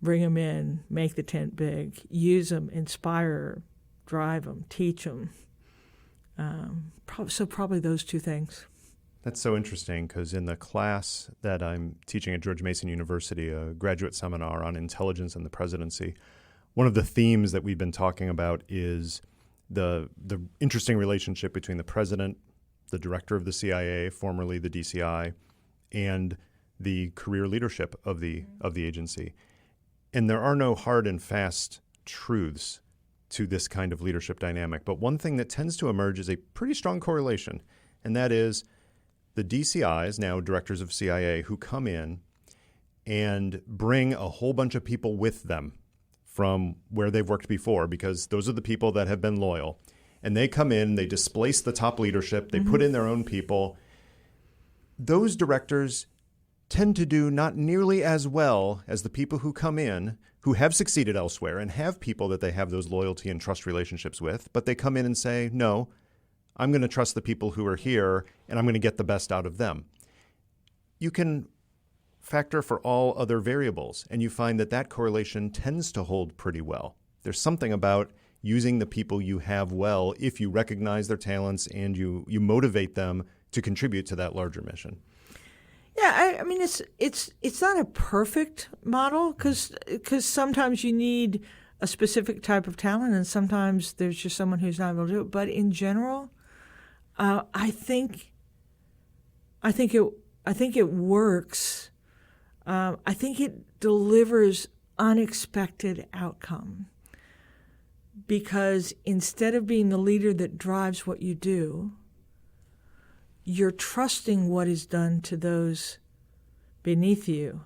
Bring them in, make the tent big, use them, inspire, drive them, teach them. So probably those 2 things. That's so interesting because in the class that I'm teaching at George Mason University, a graduate seminar on intelligence and the presidency, one of the themes that we've been talking about is the interesting relationship between the president, the director of the CIA, formerly the DCI, and the career leadership of the agency. And there are no hard and fast truths to this kind of leadership dynamic. But one thing that tends to emerge is a pretty strong correlation, and that is the DCIs, now directors of CIA, who come in and bring a whole bunch of people with them from where they've worked before, because those are the people that have been loyal. And they come in, they displace the top leadership, they put in their own people. Those directors tend to do not nearly as well as the people who come in, who have succeeded elsewhere and have people that they have those loyalty and trust relationships with, but they come in and say, no, I'm going to trust the people who are here and I'm going to get the best out of them. You can factor for all other variables, and you find that correlation tends to hold pretty well. There's something about using the people you have well if you recognize their talents and you motivate them to contribute to that larger mission. Yeah, I mean, it's not a perfect model because sometimes you need a specific type of talent and sometimes there's just someone who's not able to do it. But in general, I think it works. I think it delivers unexpected outcome because instead of being the leader that drives what you do, you're trusting what is done to those beneath you.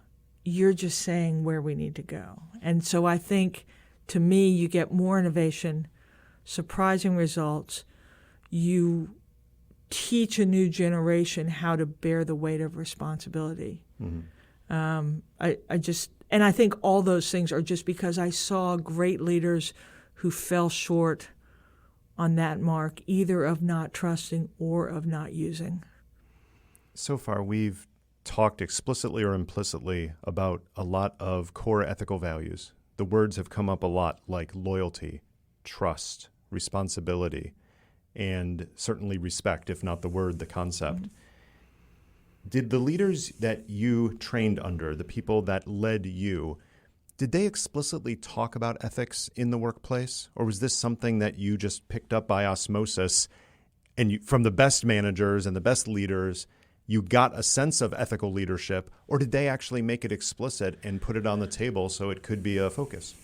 You're just saying where we need to go. And so I think, to me, you get more innovation, surprising results. You teach a new generation how to bear the weight of responsibility. I think all those things are just because I saw great leaders who fell short on that mark, either of not trusting or of not using. So far, we've talked explicitly or implicitly about a lot of core ethical values. The words have come up a lot, like loyalty, trust, responsibility. and certainly respect, if not the word, the concept. Did the leaders that you trained under, the people that led you, did they explicitly talk about ethics in the workplace? Or was this something that you just picked up by osmosis and you, from the best managers and the best leaders, you got a sense of ethical leadership? Or did they actually make it explicit and put it on the table so it could be a focus?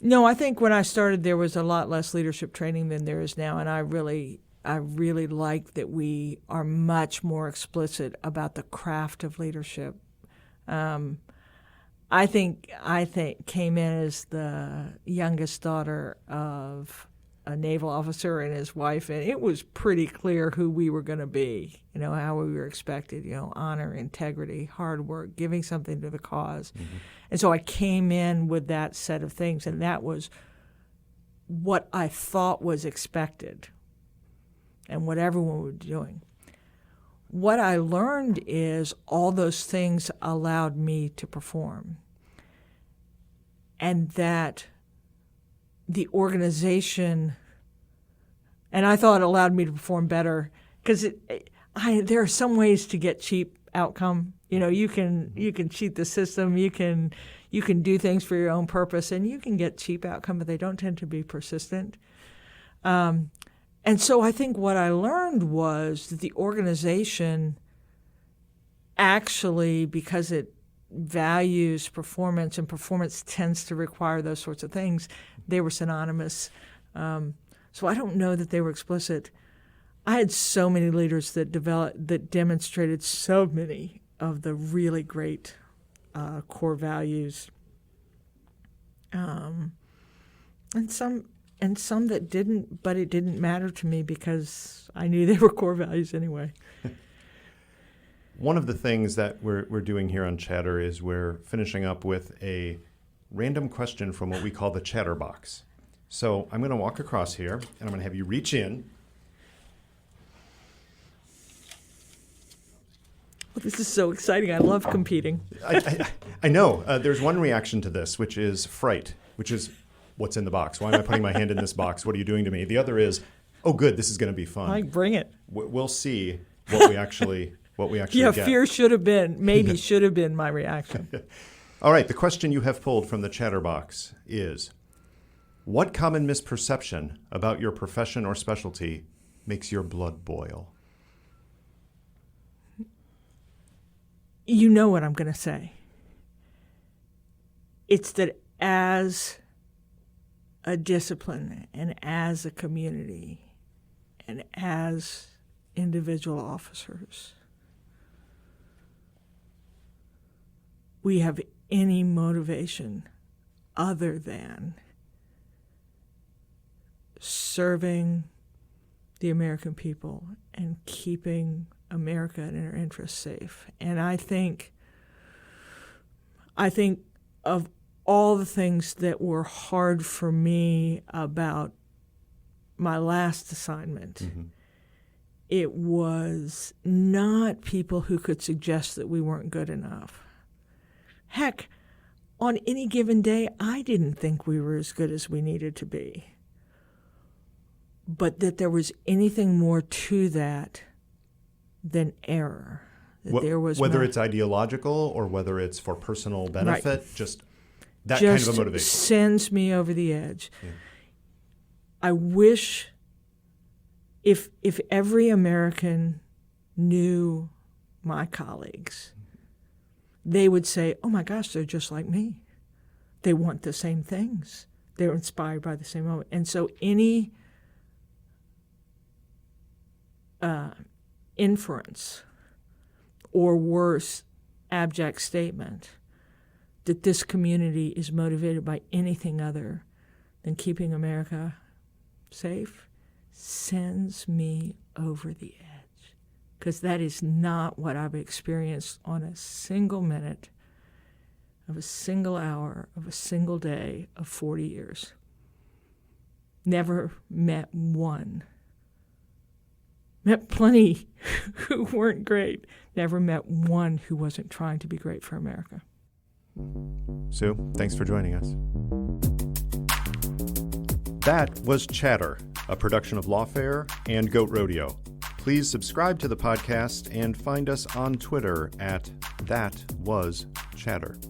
No, I think when I started, there was a lot less leadership training than there is now, and I really like that we are much more explicit about the craft of leadership. I think came in as the youngest daughter of a naval officer and his wife, and it was pretty clear who we were going to be, how we were expected, honor, integrity, hard work, giving something to the cause. Mm-hmm. And so I came in with that set of things, and that was what I thought was expected and what everyone was doing. What I learned is all those things allowed me to perform, and that the organization, and I thought it allowed me to perform better because there are some ways to get cheap outcome. You can cheat the system. You can do things for your own purpose, and you can get cheap outcome, but they don't tend to be persistent. And so I think what I learned was that the organization actually, because it values performance, and performance tends to require those sorts of things, they were synonymous. So I don't know that they were explicit. I had so many leaders that demonstrated so many of the really great core values, and some that didn't, but it didn't matter to me because I knew they were core values anyway. One of the things that we're doing here on Chatter is we're finishing up with a random question from what we call the Chatter box. So I'm going to walk across here, and I'm going to have you reach in. Well, this is so exciting. I love competing. I know. There's one reaction to this, which is fright, which is, what's in the box? Why am I putting my hand in this box? What are you doing to me? The other is, oh, good, this is going to be fun. Bring it. We'll see what we actually yeah, get. Fear should have been my reaction. All right, the question you have pulled from the Chatter box is, what common misperception about your profession or specialty makes your blood boil? You know what I'm going to say. It's that as a discipline and as a community and as individual officers, we have any motivation other than serving the American people and keeping America and her interests safe. And I think of all the things that were hard for me about my last assignment, mm-hmm. It was not people who could suggest that we weren't good enough. Heck, on any given day, I didn't think we were as good as we needed to be. But that there was anything more to that than error. That there was whether it's ideological or whether it's for personal benefit, right. Just that kind of a motivation. Sends me over the edge. Yeah. I wish if every American knew my colleagues, they would say, oh my gosh, they're just like me. They want the same things. They're inspired by the same moment. And so any inference or worse, abject statement that this community is motivated by anything other than keeping America safe sends me over the edge, because that is not what I've experienced on a single minute of a single hour of a single day of 40 years. Never met one. Met plenty who weren't great. Never met one who wasn't trying to be great for America. Sue, thanks for joining us. That was Chatter, a production of Lawfare and Goat Rodeo. Please subscribe to the podcast and find us on Twitter at ThatWasChatter.